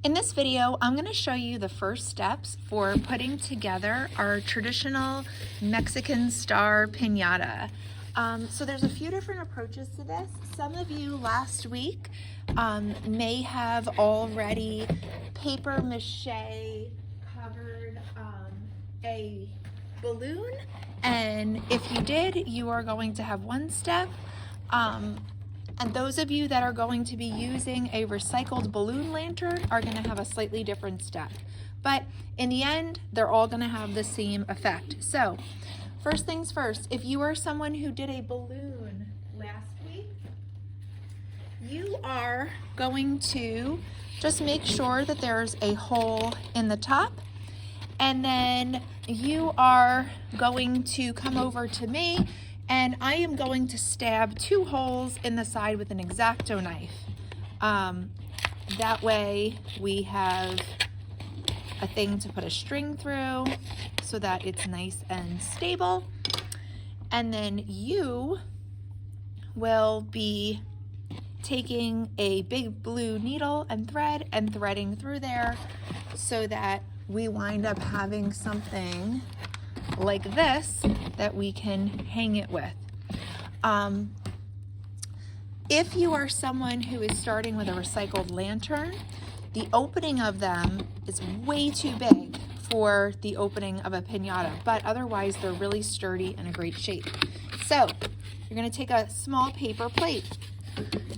In this video, I'm going to show you the first steps for putting together our traditional Mexican star piñata. So there's a few different approaches to this. Some of you last week may have already paper mache covered a balloon, and if you did, you are going to have one step. And those of you that are going to be using a recycled balloon lantern are going to have a slightly different step. But in the end, they're all going to have the same effect. So first things first, if you are someone who did a balloon last week, you are going to just make sure that there's a hole in the top. And then you are going to come over to me, and I am going to stab 2 holes in the side with an X-Acto knife. That way we have a thing to put a string through so that it's nice and stable. And then you will be taking a big blue needle and thread and threading through there so that we wind up having something like this that we can hang it with. If you are someone who is starting with a recycled lantern, the opening of them is way too big for the opening of a piñata, but otherwise they're really sturdy and a great shape. So you're going to take a small paper plate.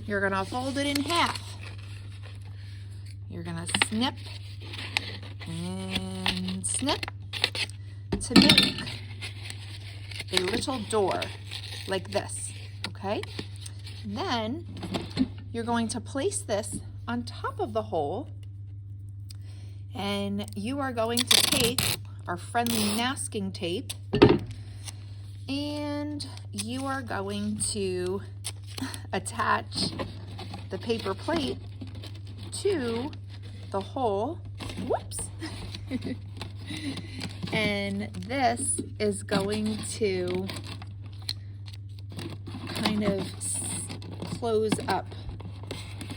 You're going to fold it in half. You're going to snip and snip to make a little door like this, okay? And then you're going to place this on top of the hole, and you are going to take our friendly masking tape and you are going to attach the paper plate to the hole. Whoops. And this is going to kind of close up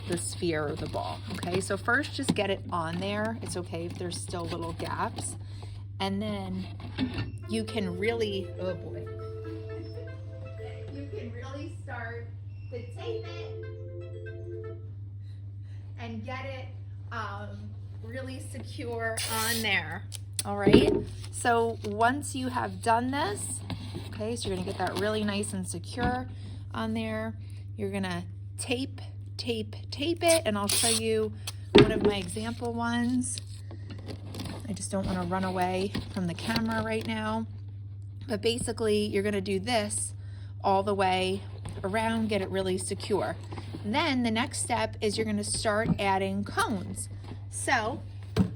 the sphere or the ball. Okay, so first just get it on there. It's okay if there's still little gaps. And then you can really, oh boy, you can really start to tape it and get it really secure on there. All right, so once you have done this, okay, so you're gonna get that really nice and secure on there. You're gonna tape it, and I'll show you one of my example ones. I just don't want to run away from the camera right now. But basically, you're gonna do this all the way around, get it really secure. Then the next step is you're gonna start adding cones. So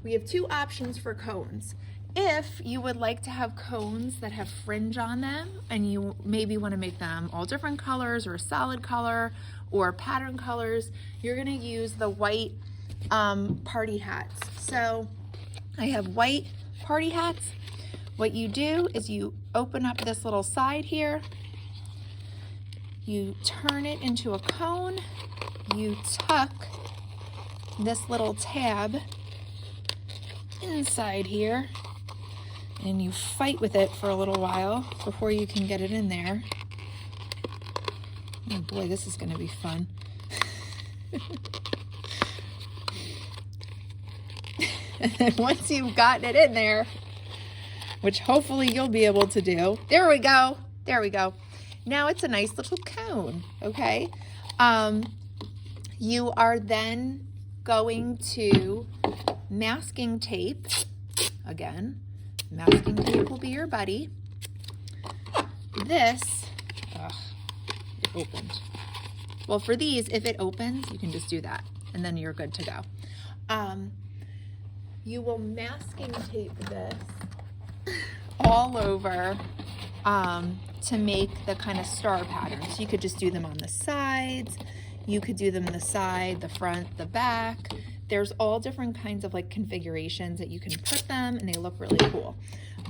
we have 2 options for cones. If you would like to have cones that have fringe on them, and you maybe want to make them all different colors or a solid color or pattern colors, you're going to use the white party hats. So I have white party hats. What you do is you open up this little side here, you turn it into a cone, you tuck this little tab inside here, and you fight with it for a little while before you can get it in there. Oh boy, this is going to be fun. And then once you've gotten it in there, which hopefully you'll be able to do, there we go, there we go. Now it's a nice little cone, okay? You are then going to masking tape. Again, masking tape will be your buddy. This, it opened. Well, for these, if it opens, you can just do that, and then you're good to go. You will masking tape this all over to make the kind of star patterns. You could just do them on the sides. You could do them on the side, the front, the back. There's all different kinds of like configurations that you can put them, and they look really cool.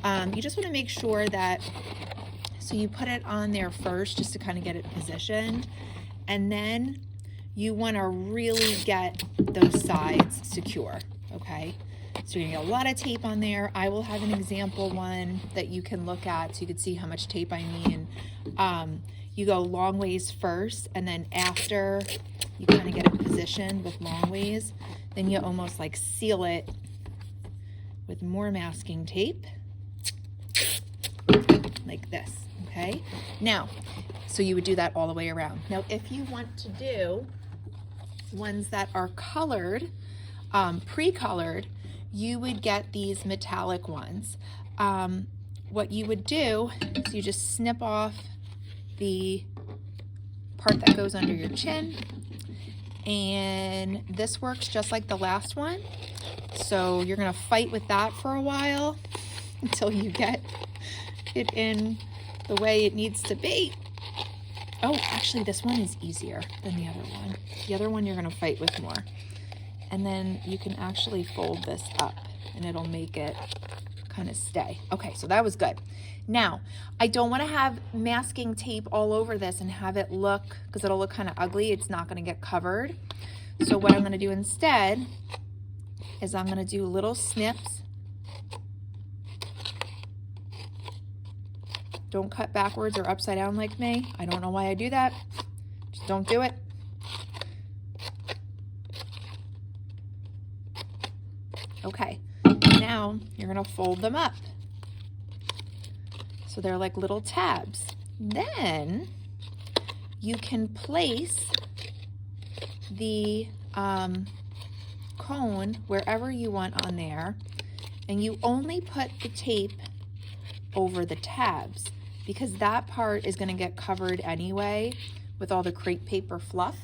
You just want to make sure that, so you put it on there first just to kind of get it positioned, and then you want to really get those sides secure, okay? So you're gonna get a lot of tape on there. I will have an example one that you can look at so you can see how much tape I mean. You go long ways first, and then after you kind of get it positioned with long ways, then you almost like seal it with more masking tape, like this, okay? Now, so you would do that all the way around. Now, if you want to do ones that are colored, pre-colored, you would get these metallic ones. What you would do is you just snip off the part that goes under your chin, and this works just like the last one. So you're gonna fight with that for a while until you get it in the way it needs to be. Oh, actually this one is easier than the other one. The other one you're gonna fight with more. And then you can actually fold this up and it'll make it kind of stay. Okay, so that was good. Now, I don't want to have masking tape all over this and have it look, because it'll look kind of ugly. It's not going to get covered. So what I'm going to do instead is I'm going to do little snips. Don't cut backwards or upside down like me. I don't know why I do that. Just don't do it. Okay, now you're gonna fold them up. So they're like little tabs. Then you can place the cone wherever you want on there, and you only put the tape over the tabs because that part is gonna get covered anyway with all the crepe paper fluff.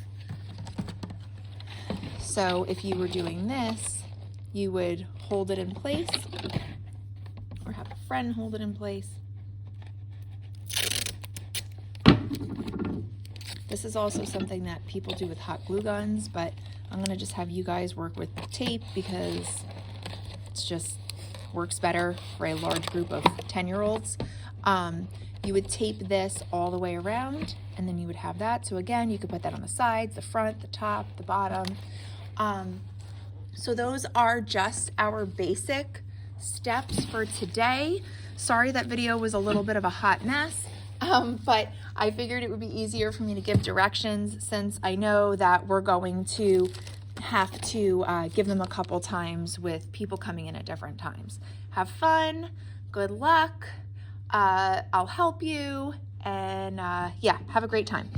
So if you were doing this, you would hold it in place or have a friend hold it in place. This is also something that people do with hot glue guns, but I'm gonna just have you guys work with tape because it's just works better for a large group of 10-year-olds. You would tape this all the way around, and then you would have that. So again, you could put that on the sides, the front, the top, the bottom. So those are just our basic steps for today. Sorry that video was a little bit of a hot mess, but I figured it would be easier for me to give directions since I know that we're going to have to give them a couple times with people coming in at different times. Have fun, good luck, I'll help you, and yeah, have a great time.